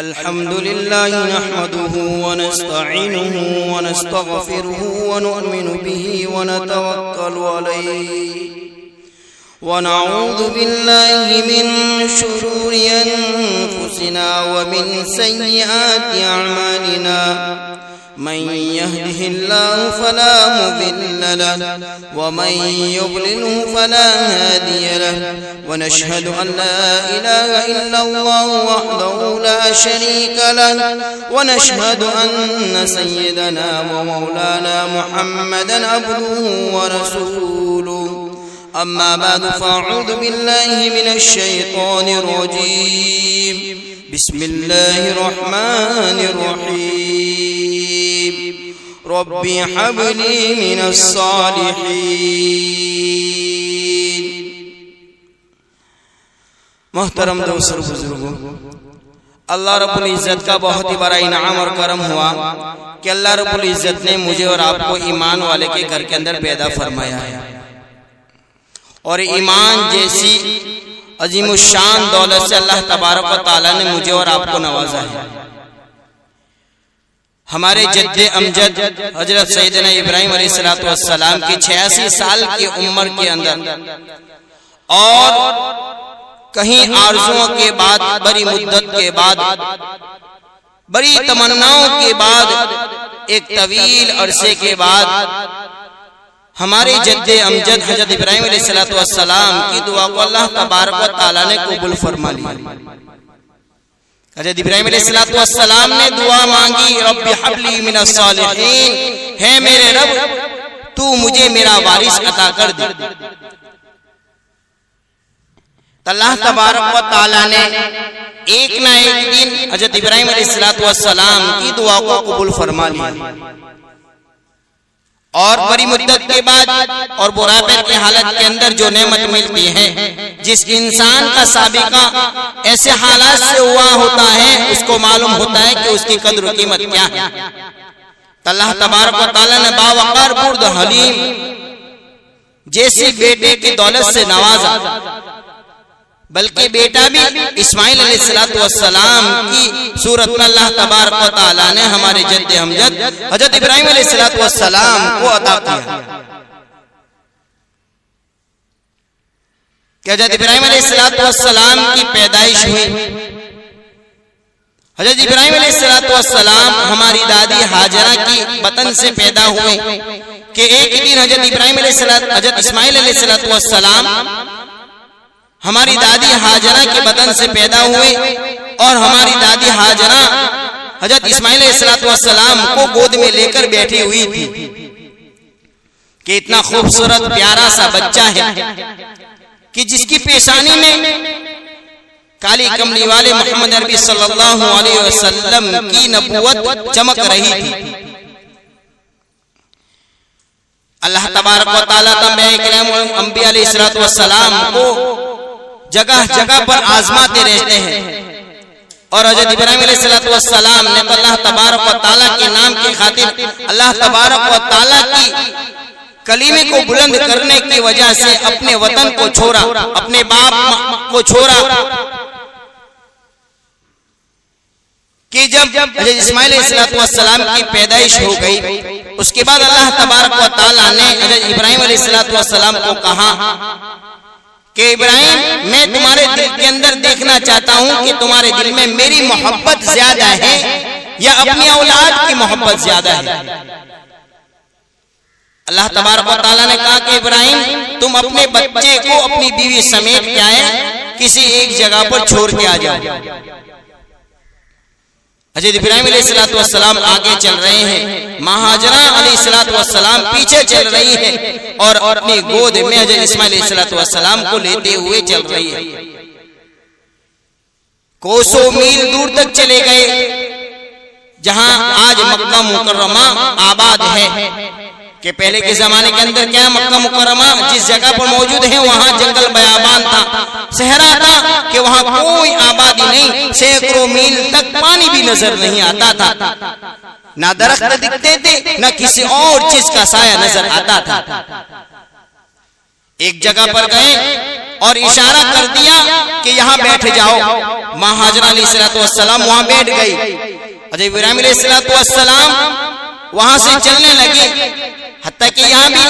अल्हम्दुलिल्लाह नहमदुहु व नस्तईनुहु व नस्तगफिरुहु व नु'मिनु बिही व नतवक्कलु अलैहि व नऊज़ु बिल्लाहि मिन शुरूरि अनफुसिना व मिन सय्यिआति अअमालिना मन यहदिहिल्लाहु फला मुदिल्ल लहु व मन युद्लिलहु फला हादिय लहु व नशहदु अन ला इलाहा इल्लल्लाहु वहदहु ला शरीका लहु व नशहदु अन्न सय्यदना व मौलाना मुहम्मदन अब्दुहु व रसूलुहु अम्मा बाद फ़अऊज़ु बिल्लाहि मिनश शैतानिर रजीम बिस्मिल्लाहिर रहमानिर रहीम रब्बि हबली मिनस सालिहीन। मोहतरम दोस्तों बुजुर्गों, अल्लाह रब्बुल इज़्ज़त का बहुत ही बड़ा इनाम और करम हुआ कि अल्लाह रब्बुल इज़्ज़त ने मुझे और आपको ईमान वाले के घर के अंदर पैदा फरमाया है और ईमान जैसी अजीमुशान दौलत से अल्लाह तबारक व तआला ने मुझे और आपको नवाजा है। हमारे जद्दे अमजद हजरत सैयदना इब्राहिम अलैहिस्सलातु वस्सलाम की 86 साल की उम्र के अंदर और कहीं आरज़ुओं के बाद, बड़ी मुद्दत के बाद, बड़ी तमन्नाओं के बाद, एक तवील अरसे के बाद हमारे जद्दे अमजद हजरत इब्राहिम अलैहिस्सलातु वस्सलाम की दुआ को अल्लाह तबारक व तआला ने कबूल फरमा लिया। हजरत इब्राहिम अलैहिस्सलातु वस्सलाम ने दुआ मांगी, रब्बि हबली मिनस सालिहीन, है मेरे रब तू मुझे मेरा वारिस अता कर दे। अल्लाह तबारक व तआला ने एक ना एक दिन हजरत इब्राहिम अलैहिस्सलातु वस्सलाम की दुआ को कबूल फरमा लिया और बड़ी मुद्दत के बाद और बुढ़ापे की हालत के अंदर जो नेमत मिलती है, जिस इंसान का साबिका ऐसे हालात से हुआ होता है उसको मालूम होता है कि उसकी कद्र कीमत क्या है। अल्लाह तबारक व तआला ने बावकार बुर्द हलीम जैसे बेटे की दौलत से नवाजा, बल्कि बेटा भी इस्माइल अलैहिस्सलातु वस्सलाम की सूरत में अल्लाह तबारक व तआला ने हमारे जद्दे अमजद हजरत इब्राहिम अलैहिस्सलातु वस्सलाम को अता किया। हजरत इब्राहिम अलैहिस्सलातु वस्सलाम की पैदाइश हुई। हजरत इब्राहिम अलैहिस्सलातु वस्सलाम हमारी दादी हाजरा की बतन से पैदा हुए कि एक दिन हजरत इस्माइल अलैहिस्सलातु वस्सलाम हमारी दादी हाजरा के बदन से पैदा हुए और हमारी दादी हाजरा हजरत इस्माइल अलैहिस्सलातु वस्सलाम को गोद में लेकर बैठी हुई थी कि इतना खूबसूरत प्यारा सा बच्चा है कि जिसकी पेशानी में काली कमली वाले मोहम्मद अरबी सल्लल्लाहु अलैहि वसल्लम की नबूवत चमक रही थी। अल्लाह तबारक व तआला अंबिया अलैहिस्सलातु वस्सलाम को जगह जगह पर आजमाते रहते हैं और हजरत इब्राहिम अलैहिस्सलातु वस्सलाम ने अल्लाह तबारक व तआला के नाम की खातिर अल्लाह तबारक व तआला की कलीमे को बुलंद करने की वजह से अपने वतन को छोड़ा, अपने बाप को छोड़ा कि जब हजरत इस्माइल अलैहिस्सलातु वस्सलाम की पैदाइश हो गई, उसके बाद अल्लाह तबारक व तआला ने हजरत इब्राहिम अलैहिस्सलातु वस्सलाम को कहा कि इब्राहिम, मैं तुम्हारे दिल के अंदर देखना चाहता हूं कि तुम्हारे दिल में मेरी मोहब्बत ज्यादा है या अपनी औलाद की मोहब्बत ज्यादा है। अल्लाह तबारक व तआला ने कहा कि इब्राहिम, तुम अपने बच्चे को अपनी बीवी समेत क्या है किसी एक जगह पर छोड़ के आ जाओ। हजरत इब्राहिम अलैहिस्सलातु वस्सलाम आगे चल रहे हैं, माँ हाजरा अलैहिस्सलातु वस्सलाम पीछे चल रही है और अपनी गोद में हजरत इस्माइल अलैहिस्सलातु वस्सलाम को लेते हुए चल रही है। कोसों मील दूर तक चले गए, जहां आज मक्का मुकर्रमा आबाद है। कि पहले के जमाने के अंदर क्या मक्का मुकर्रमा जिस जगह पर मौजूद है वहां जंगल बयाबान था, सहरा था कि वहां कोई आबादी नहीं, सैकड़ों मील तक पानी भी नजर नहीं आता था, ना दरख्त दिखते थे ना किसी और चीज का साया नजर आता था। एक जगह पर गए और इशारा कर दिया कि यहाँ बैठ जाओ। माँ हाजरा अलैहिस्सलाम वहां बैठ गई। हज़रत इब्राहीम अलैहिस्सलाम वहां से चलने लगे, हत्ता कि यहाँ भी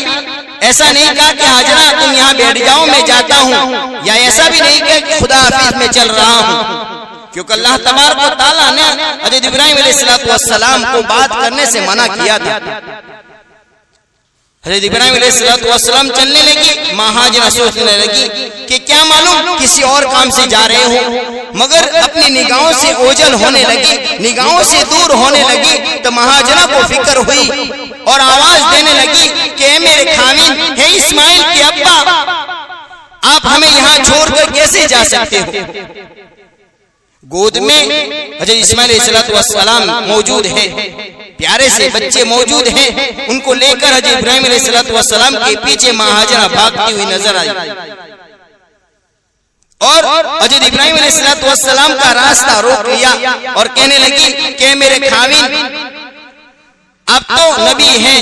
ऐसा नहीं कहा कि हाजरा तुम यहाँ बैठ जाओ मैं जाता हूँ, या ऐसा भी नहीं कहा कि खुदा हाफिज में चल रहा हूँ, क्योंकि अल्लाह तबारक व तआला ने हज़रत इब्राहीम अलैहिस्सलाम को बात करने से मना किया था। हज़रत इब्राहीम अलैहिस्सलाम चलने लगी, माँ हाजरा सोचने लगी कि क्या मालूम किसी और काम से जा रहे हो, मगर अपनी निगाहों से ओझल होने लगी, निगाहों से दूर होने लगी। तो माँ हाजरा को फिक्र हुई और आवाज देने लगी कि मेरे खामिन है इस्माइल के अब्बा, आप हमें यहाँ छोड़कर कैसे जा सकते हो। गोद में हज़रत इस्माइल अलैहिस्सलाम मौजूद है, प्यारे से बच्चे मौजूद हैं, उनको लेकर हज़रत इब्राहीम अलैहिस्सलाम के पीछे माँ हाजरा भागती हुई नजर आई और हज़रत इब्राहीम अलैहिस्सलाम का रास्ता रोक लिया और कहने लगी कि मेरे खाविन आप तो नबी हैं,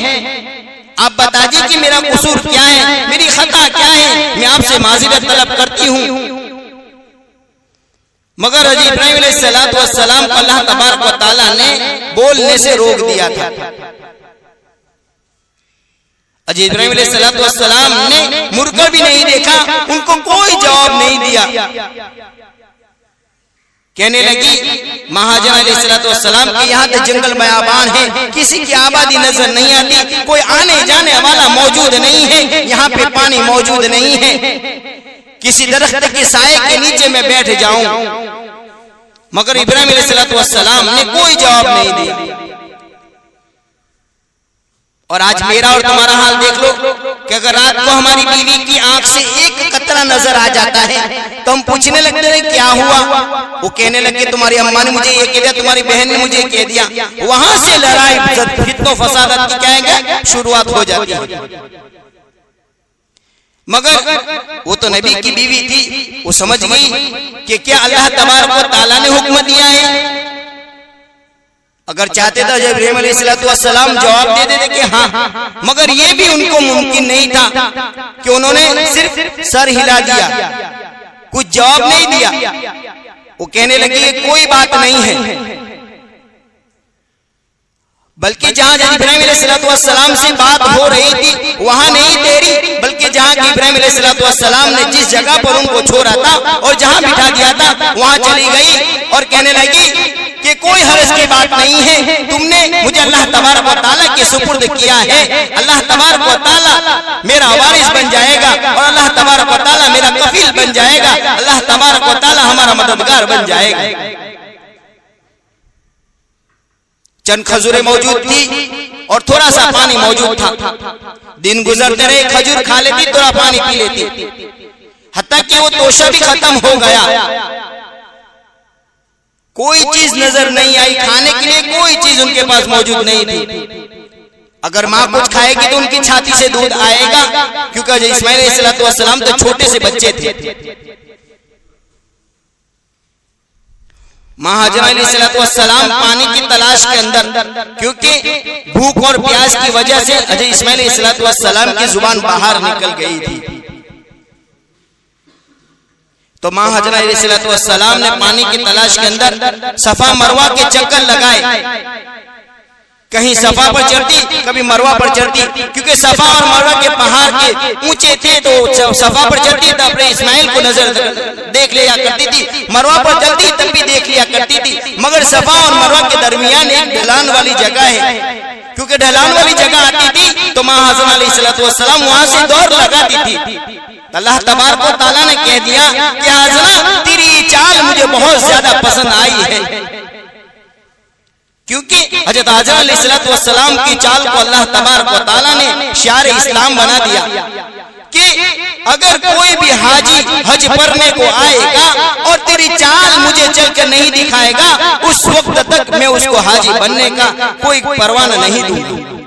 आप बता दीजिए कि मेरा कसूर क्या है, मेरी खता क्या है, मैं आपसे माज़िरत तलब करती हूँ। मगर हज़रत इब्राहीम अलैहिस्सलाम को अल्लाह तबारक व तआला ने बोलने से रोक दिया था। हज़रत इब्राहीम अलैहिस्सलाम ने मुड़कर भी नहीं देखा, उनको कोई जवाब नहीं दिया। कहने लगी माँ हाजरा अलैहिस्सलाम के यहाँ तो जंगल बयाबान है, किसी की आबादी नजर नहीं आती, कोई आने जाने वाला मौजूद नहीं है, यहाँ पे पानी मौजूद नहीं है, किसी दरख्त के साए के नीचे मैं बैठ जाऊं। मगर इब्राहीम अलैहिस्सलाम ने कोई जवाब नहीं दिया। और आज मेरा और तुम्हारा हाल देख लो कि अगर रात को हमारी बीवी की आंख से एक कतरा नजर आ जाता है तो हम पूछने लगते हैं क्या हुआ, वो कहने लगे तुम्हारी अम्मा ने मुझे ये कह दिया, तुम्हारी बहन ने मुझे कह दिया। वहां से लड़ाई फित्नो फसादत की क्या है शुरुआत हो जाती है। मगर वो तो नबी की बीवी थी, वो समझ गई कि क्या अल्लाह तबारक व तआला ने हुक्म दिया है। अगर चाहते तो इब्राहीम अलैहिस्सलाम जवाब दे देते कि हाँ, मगर ये भी उनको मुमकिन नहीं था कि उन्होंने सिर्फ सर हिला दिया, कुछ जवाब नहीं दिया। वो कहने लगे कोई बात नहीं है, बल्कि जहां इब्राहीम अलैहिस्सलाम से बात हो रही थी वहां नहीं तेरी, बल्कि जहां की इब्राहीम अलैहिस्सलाम ने जिस जगह पर उनको छोड़ा था और जहां बिठा दिया था वहां चली गई और कहने लगी कि कोई हर्ज की बात नहीं है, तुमने मुझे अल्लाह तबारक व तआला के सुपुर्द किया है, अल्लाह तबारक व तआला मेरा वारिस बन जाएगा और अल्लाह तबारक व तआला मेरा कफील बन जाएगा, अल्लाह तबारक व तआला हमारा मददगार बन जाएगा। चंद खजूरें मौजूद थी और थोड़ा सा पानी मौजूद था। दिन गुजरते रहे, खजूर खा लेती, थोड़ा पानी पी लेती, हत्ता कि वो तोशा भी खत्म हो गया, कोई चीज नजर नहीं आई, खाने के लिए कोई चीज उनके पास मौजूद नहीं थी। अगर माँ कुछ खाएगी तो उनकी छाती से दूध आएगा, क्योंकि इस्माइल अलैहिस्सलाम तो छोटे से बच्चे थे। माँ हाजरा अलैहिस्सलाम पानी की तलाश के अंदर, क्योंकि भूख और प्यास की वजह से हज़रत इस्माइल अलैहिस्सलाम की जुबान बाहर निकल गई थी। तो माँ हाजरा अलैहिस्सलाम ने पानी की तलाश के अंदर सफा मरवा के चक्कर लगाए, कहीं सफा पर चढ़ती कभी मरवा पर चढ़ती, क्योंकि सफा और मरवा के पहाड़ के ऊंचे थे, तो सफा पर चढ़ती तो अपने इस्माइल को नजर देख लिया करती थी, मरवा पर चढ़ती तब भी देख लिया करती थी। मगर सफा और मरवा के दरमियान एक ढलान वाली जगह है, क्योंकि ढलान वाली जगह आती थी तो माँ हाजरा अलैहिस्सलाम वहां से दौड़ लगाती थी। अल्लाह तबारक व तआला ने कह दिया कि हाजरा तेरी चाल मुझे बहुत ज्यादा पसंद आई है, क्योंकि हज़रत हाजरा अलैहिस्सलाम की चाल को अल्लाह तबारक व तआला ने शियार इस्लाम बना दिया कि अगर कोई भी हाजी हज पढ़ने को आएगा और तेरी चाल मुझे चलकर नहीं दिखाएगा, उस वक्त तक मैं उसको हाजी बनने का कोई परवाना नहीं दूंगा।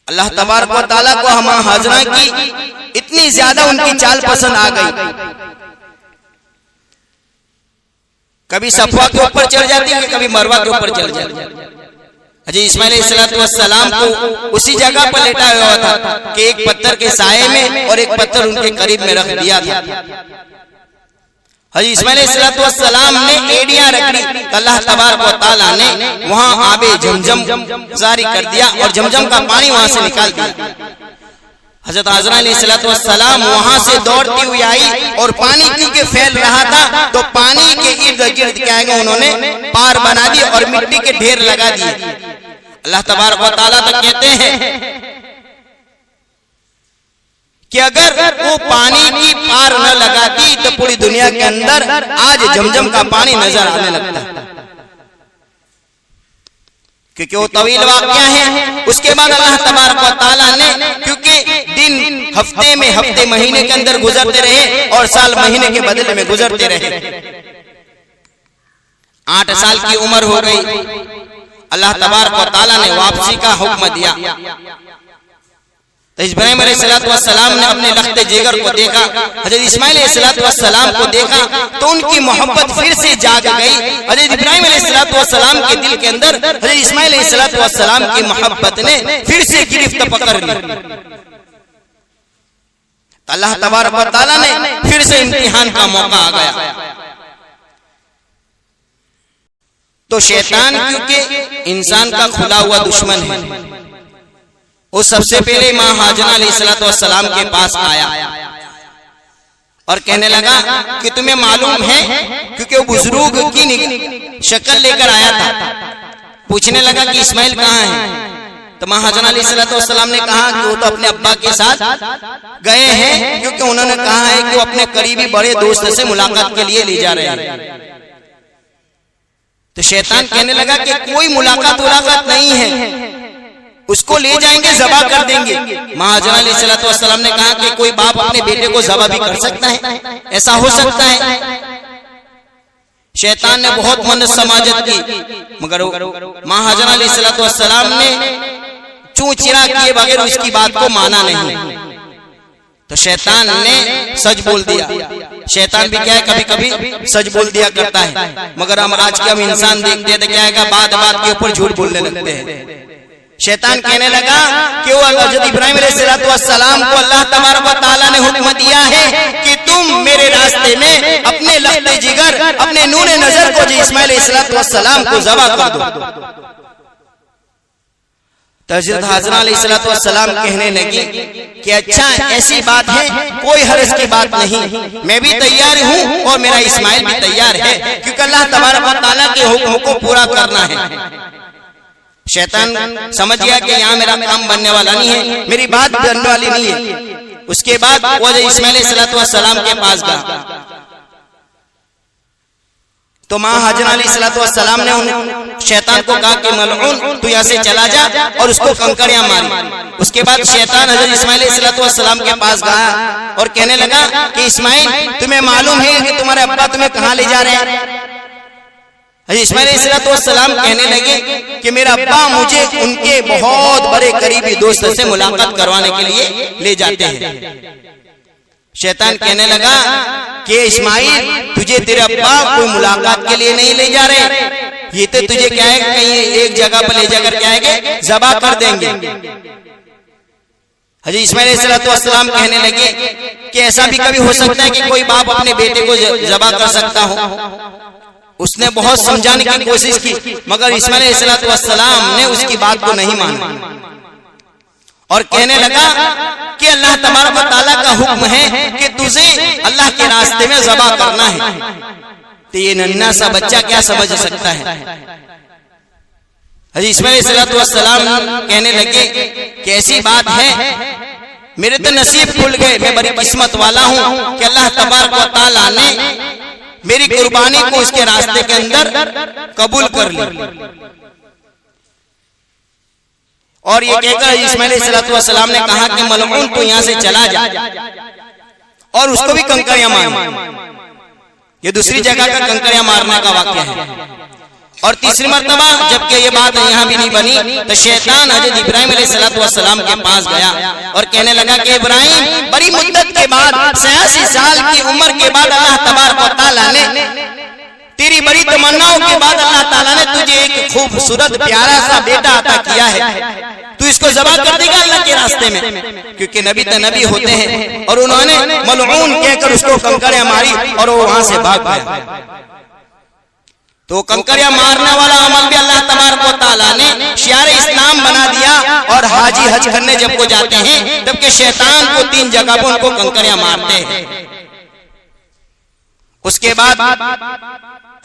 अल्लाह तबारक व तआला को हम हाजरा की इतनी ज्यादा उनकी चाल पसंद आ गई, कभी सफवा के ऊपर चढ़ जाती है, कभी मरवा के ऊपर चढ़ जाती है। हज़रत इस्माइल अलैहिस्सलाम को उसी जगह पर लेटा हुआ था कि एक पत्थर के साये में और एक पत्थर उनके करीब में रख दिया था। हज़रत इस्माइल अलैहिस्सलाम ने एड़ियां रख दी, अल्लाह तबारक व तआला ने वहां आबे जमजम जारी कर दिया और जमजम का पानी वहां से निकाल दिया। हज़रत हाजरा अलैहिस्सलाम वहां से दौड़ती हुई आई और पानी क्योंकि फैल रहा था तो पानी के इर्द गिर्द क्या है उन्होंने पार बना दी और मिट्टी के ढेर लगा दिए। अल्लाह तबारक व तआला तो कहते हैं कि अगर वो पानी की पार न लगाती तो पूरी दुनिया के अंदर आज जमजम का पानी नजर आने लगता, क्योंकि वो तवील वाक़या है। उसके बाद अल्लाह तबारक व तआला ने क्योंकि दिन हफ्ते में हफ्ते महीने के अंदर गुजरते रहे और साल महीने के बदले में गुजरते रहे, 8 साल की उम्र हो गई। अल्लाह तबारक व तआला ने वापसी का हुक्म दिया। तो इब्राहिम अलैहिस्सलाम ने अपने लख्ते जिगर को देखा, हज़रत इस्माइल अलैहिस्सलाम को देखा तो उनकी मोहब्बत फिर से जाग गई। हज़रत इब्राहिम अलैहिस्सलाम के दिल के अंदर हज़रत इस्माइल अलैहिस्सलाम की मोहब्बत ने फिर से गिरफ्त पकड़ ली। अल्लाह तबारक व तआला ने फिर से इम्तिहान का मौका आ गया। तो शैतान क्योंकि इंसान का खुला हुआ दुश्मन है, वो सबसे पहले माँ हाजरा अलैहिस्सलाम के पास आया और कहने लगा कि तुम्हें मालूम है, क्योंकि वो बुजुर्ग की शक्ल लेकर आया था, पूछने लगा कि इस्माइल कहाँ है। तो माँ हाजरा अलैहिस्सलाम ने कहा कि वो तो अपने अब्बा के साथ गए हैं, क्योंकि उन्होंने कहा है कि वो अपने करीबी बड़े दोस्त से मुलाकात के लिए ले जा रहे हैं। तो शैतान कहने लगा कि कोई मुलाकात नहीं है, उसको ले जाएंगे, ज़बा कर देंगे। माँ हाजरा अलैहिस्सलाम ने कहा कि कोई बाप अपने बेटे को ज़बा भी कर सकता है, ऐसा हो सकता है। शैतान ने बहुत मन समाजत की, मगर माँ हाजरा अलैहिस्सलाम ने चूं चिरा किए बगैर उसकी बात को माना नहीं। तो शैतान ने सच बोल दिया। शैतान भी क्या है, कभी कभी सच बोल दिया करता है, मगर हम आज के इंसान देखते हैं तो क्या है, बात के ऊपर झूठ बोलने लगते हैं। शैतान कहने लगा कि वो हज़रत इब्राहिम अलैहिस्सलाम को अल्लाह तबारक व तआला ने हुक्म दिया है कि तुम मेरे रास्ते में अपने लख्ते जिगर, अपने नूरे नजर को जो इस्माइल अलैहिस्सलाम को ज़बा कर दो। तो हज़रत हाजरा अलैहिस्सलाम कहने लगी कि अच्छा ऐसी बात है, कोई हर्ज की बात नहीं, मैं भी तैयार हूँ और मेरा इस्माइल भी तैयार है, क्योंकि अल्लाह तबारक व तआला के हुक्म को पूरा करना है। शैतान समझ गया कि यहाँ मेरा काम बनने वाला नहीं है, मेरी बात बनने वाली नहीं है। उसके बाद वो इस्माइल अलैहिस्सलाम के पास गया तो माँ हाजरा अलैहिस्सलाम ने उन शैतान को कहा कि मलऊन तू यहाँ से चला जा और उसको कंकड़ियां मारी। उसके बाद शैतान हज़रत इस्माइल अलैहिस्सलाम के पास गया और कहने लगा कि इस्माइल तुम्हें मालूम है कि तुम्हारे अब्बा तुम्हें कहाँ ले जा रहे हैं। इस्माइल अलैहिस्सलाम कहने लगे कि मेरा अब्बा मुझे उनके बहुत बड़े करीबी दोस्त से मुलाकात करवाने के लिए ले जाते हैं। शैतान कहने लगा कि इस्माइल तुझे तेरे अब्बा कोई मुलाकात के लिए नहीं ले जा रहे, ये तो तुझे क्या है कहीं एक जगह पर ले जाकर क्या है ज़बा कर देंगे। हज़रत इस्माइल अलैहिस्सलाम कहने लगे कि ऐसा भी कभी हो सकता है कि कोई बाप अपने बेटे को ज़बा कर सकता हो। उसने बहुत समझाने की कोशिश की, मगर इस्माइल अलैहिस्सलाम ने उसकी बात को नहीं माना और कहने लगा कि अल्लाह तबारक व तआला का हुक्म है कि तुझे अल्लाह के रास्ते में ज़बा करना है। तो ये नन्हा सा बच्चा क्या समझ सकता है। हज़रत इस्माइल अलैहिस्सलाम कहने लगे कि ऐसी बात है, मेरे तो नसीब खुल गए, मैं बड़ी किस्मत वाला हूँ कि अल्लाह तबारक व तआला ने मेरी कुर्बानी को उसके रास्ते के अंदर कबूल कर ली। और ये कहकर इस्माइल अलैहिस्सलाम ने कहा कि मलऊन तू यहाँ से चला जा और उसको भी कंकड़ियां मार। ये दूसरी जगह का कंकड़ियां मारने का वाक्य है। और तीसरी मर्तबा जबकि ये बात यहाँ भी नहीं बनी तो शैतान हजरत इब्राहिम अलैहिस्सलाम के पास गया और कहने लगा कि इब्राहिम, बड़ी मुद्दत के बाद 86 साल की उम्र के बाद अल्लाह तबारक व तआला ने तेरी बड़ी तमन्नाओं के बाद अल्लाह ताला ने तुझे एक खूबसूरत प्यारा सा बेटा अता किया है, तू इसको ज़बह कर देगा अल्लाह के रास्ते में। क्योंकि नबी तो नबी होते हैं और उन्होंने मलऊन कहकर उसको कंकड़ियां मारी और वो वहां से भाग गया। तो कंकड़ियां मारने वाला अमल भी अल्लाह तबारक व तआला ने शियार इस्लाम बना दिया। और हाजी हज करने जब को जाते हैं तब के शैतान को 3 जगह पर उनको कंकड़ियां मारते हैं। उसके बाद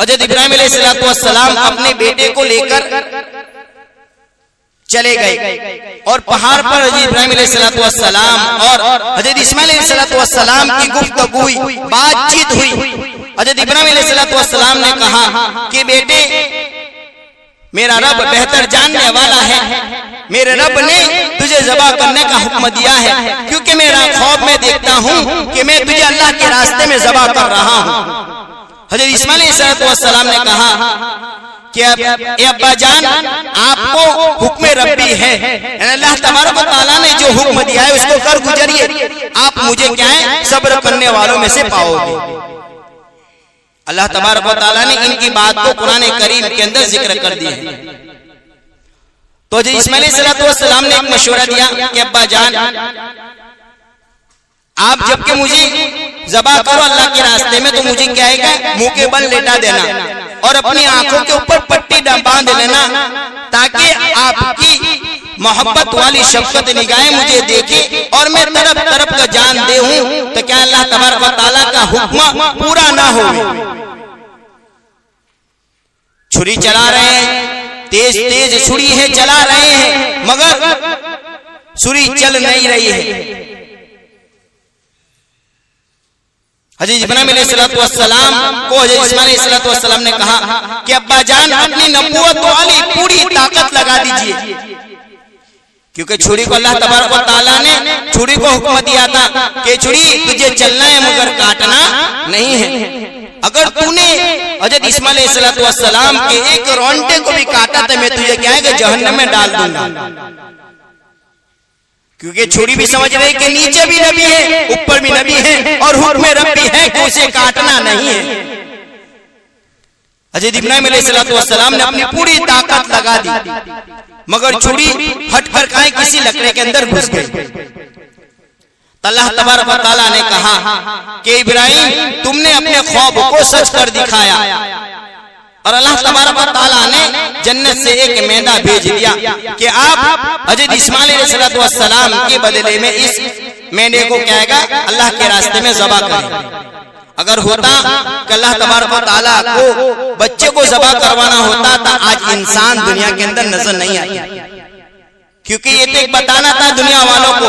हजरत इब्राहिम अलैहिस्सलाम अपने बेटे को लेकर चले गए और पहाड़ पर हजरत इब्राहिम अलैहिस्सलाम और हजरत इस्माइल अलैहिस्सलाम की गुफ्तगू हुई, बातचीत हुई। हजरत इब्राहिम अलैहिस्सलाम ने कहा कि बेटे, मेरा रब बेहतर जानने वाला है, मेरे रब ने तुझे ज़बह करने का हुक्म दिया है, क्योंकि मेरा ख्वाब में देखता हूँ कि मैं तुझे अल्लाह के रास्ते में ज़बह कर रहा हूँ। हजरत इस्माइल अलैहिस्सलाम ने कहा कि अब्बा जान, आपको हुक्म रब्बी है, अल्लाह तबारक व तआला ने जो हुक्म दिया है उसको कर गुजरिए, आप मुझे क्या है सब्र करने वालों में से पाओगे। अल्लाह तबारक व तआला ने इनकी बात को कुरान करीम के अंदर जिक्र कर दिया है। तो हजरत इस्माइल अलैहिस्सलाम ने एक मशवरा दिया कि अब्बा जान, आप जबकि मुझे ज़बह करो अल्लाह के रास्ते में तो मुझे क्या है मुंह के बल लेटा देना और अपनी आंखों के ऊपर पट्टी बांध लेना, ताकि आपकी मोहब्बत वाली शफकत निगाहें मुझे देखे और मैं तरफ तरफ का जान दे हूं, तो क्या अल्लाह तबारक व तआला का हुक्म पूरा ना हो। छुरी चला रहे हैं, तेज तेज छुरी है चला रहे हैं, मगर छुरी चल नहीं रही है। हजरत इब्राहिम अलैहिस्सलाम को हजरत इस्माइल अलैहिस्सलाम ने कहा कि अब्बा जान, अपनी नबूवत वाली पूरी ताकत लगा दीजिए, क्योंकि छुरी को अल्लाह तबारक व तआला ने छुरी को हुक्म दिया था कि छुरी तुझे चलना है मगर काटना नहीं है। अगर तूने हजरत इस्माइल अलैहिस्सलाम के एक रोंटे को भी काटा तो मैं तुझे क्या है कि जहन्नम में डाल दूंगा। क्योंकि छुरी भी समझ रहे कि नीचे भी नबी है, ऊपर भी नबी है और हुक्म रब्बी है कि उसे काटना नहीं है। हजरत इब्राहिम अलैहिस्सलाम ने अपनी पूरी ताकत लगा दी, मगर छुरी हटकर कहीं किसी लकड़े के अंदर घुस गई। अल्लाह तबारक व तआला ने कहा कि इब्राहिम, तुमने अपने ख्वाब को सच कर दिखाया। और अल्लाह तबारक व तआला ने जन्नत से एक मैदा भेज दिया कि आप हजरत इस्माइल अलैहिस्सलाम के बदले में इस मैदे को कहेगा अल्लाह के रास्ते में ज़बह करें। अगर होता कि अल्लाह तबारक व तआला को बच्चे को ज़बह करवाना होता तो आज इंसान दुनिया के अंदर नजर नहीं आता, क्योंकि ये तो एक बताना था दुनिया वालों को।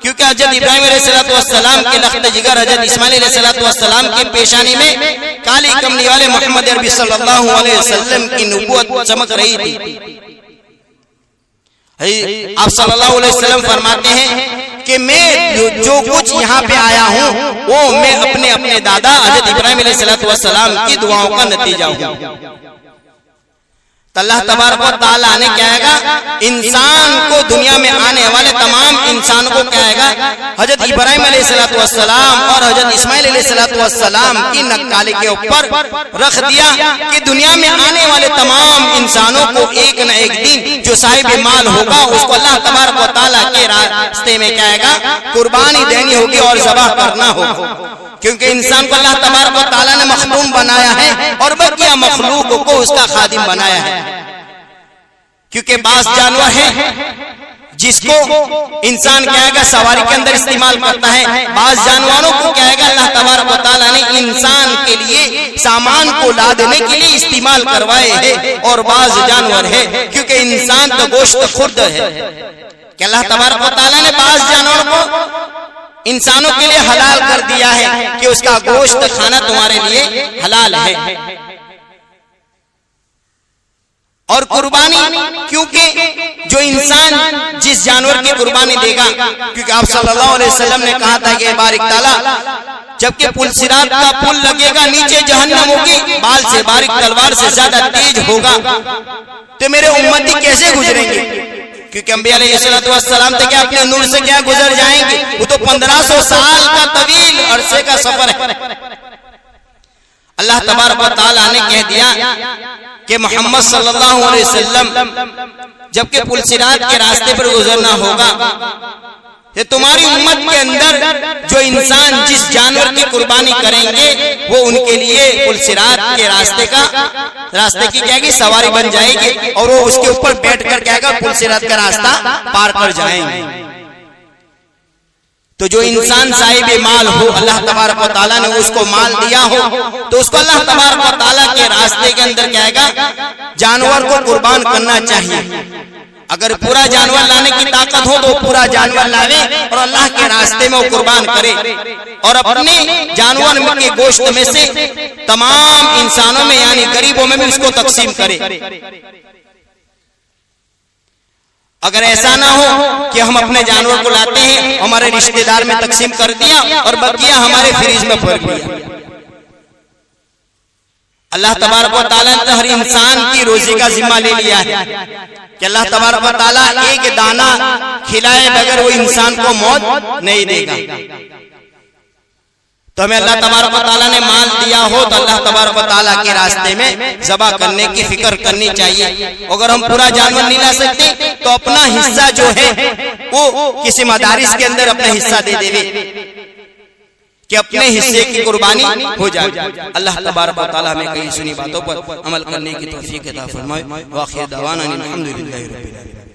क्योंकि हजरत इब्राहिम अलैहिस्सलाम के लख्त जिगर हजरत इस्माइल अलैहिस्सलाम की पेशानी में काली कमली वाले मोहम्मद अरबी सल्लल्लाहु अलैहि वसल्लम की नबूवत चमक रही थी। आप सल्लल्लाहु अलैहि वसल्लम फरमाते हैं कि मैं जो कुछ यहाँ पे आया हूँ वो मैं अपने अपने दादा हजरत इब्राहिम अलैहिस्सलाम की दुआओं का नतीजा हूँ। अल्लाह तबारक व तआला ने कहेगा इंसान को, दुनिया में आने वाले तमाम इंसानों को कहेगा हजरत इब्राहिम अलैहिस्सलाम और हजरत इस्माइल अलैहिस्सलाम की नक्काली के ऊपर रख दिया कि दुनिया में आने वाले तमाम इंसानों को एक न एक दिन जो साहिब माल होगा उसको अल्लाह तबारक व तआला के रास्ते में कहेगा कुर्बानी देनी होगी और ज़बह करना होगा। क्योंकि इंसान को अल्लाह तबारक व तआला ने मखलूक बनाया है और बकिया मखलूक को उसका खादिम बनाया है। क्योंकि बास जानवर है जिसको इंसान कहेगा सवारी के अंदर इस्तेमाल करता है, बास जानवरों को कहेगा अल्लाह तबारक व तआला ने इंसान के लिए सामान को ला देने के लिए इस्तेमाल करवाए है। और बास जानवर है क्योंकि इंसान तो गोश्त खुर्द है कि अल्लाह तबारक व तआला ने बास जानवरों को इंसानों के लिए हलाल कर दिया है कि उसका गोश्त खाना तुम्हारे लिए हलाल है। और कुर्बानी, क्योंकि जो इंसान जिस जानवर की कुर्बानी देगा, क्योंकि आप सल्लल्लाहु अलैहि वसल्लम ने कहा था कि बारिक ताला जबकि पुलसिरात का पुल लगेगा, नीचे जहन्नम होगी, बाल से बारिक तलवार से ज्यादा तेज होगा, तो मेरे उम्मती कैसे गुजरेंगे? क्योंकि अंबिया अलैहिस्सलाम तो क्या अपने नूर से क्या गुजर जाएंगे, वो तो 1500 साल का तवील अरसे का सफर है। अल्लाह तबारक व तआला ने कह दिया कि मोहम्मद सल्लल्लाहु अलैहि वसल्लम जबकि पुलसिरात के रास्ते पर गुजरना होगा, ये तुम्हारी उम्मत के अंदर जो इंसान जिस जानवर की कुर्बानी करेंगे वो उनके लिए पुलसिरात के रास्ते की क्या सवारी बन जाएगी, और वो उसके ऊपर बैठकर क्या पुलसिरात का रास्ता पार कर जाएंगे। तो जो इंसान साहिब माल हो, अल्लाह तबारक व तआला ने उसको माल दिया हो, तो उसको अल्लाह तबारक व तआला के रास्ते के अंदर क्या है जानवर को कुर्बान करना चाहिए। अगर पूरा जानवर लाने की ताकत हो तो पूरा जानवर लावे और अल्लाह के रास्ते में वो कुर्बान करे, और अपने जानवर के गोश्त में से तमाम इंसानों में यानी गरीबों में भी उसको तकसीम करे। अगर ऐसा ना हो कि हम अपने जानवर को लाते हैं, हमारे रिश्तेदार में तकसीम कर दिया और बकिया हमारे फ्रिज में पड़ गया। अल्लाह तबारक व तआला ने हर इंसान की रोजी का जिम्मा ले लिया है कि अल्लाह तबारक व तआला एक दाना खिलाए बगैर वो इंसान को मौत नहीं देगा। तो हमें अल्लाह तबारक व तआला ने माल दिया हो तो अल्लाह तबारक व तआला के रास्ते में ज़बा करने की फिक्र करनी चाहिए। अगर हम पूरा जानवर नहीं ला सकते तो अपना हिस्सा जो है वो किसी मदारिस के अंदर अपना हिस्सा दे देवे कि अपने हिस्से की कुर्बानी हो जाए। अल्लाह तबारक व तआला हमें कई सुनी बातों पर अमल करने की तौफीक अता फरमाए। व आखिर दवाना अनिल हम्दुलिल्लाहि रब्बिल आलमीन।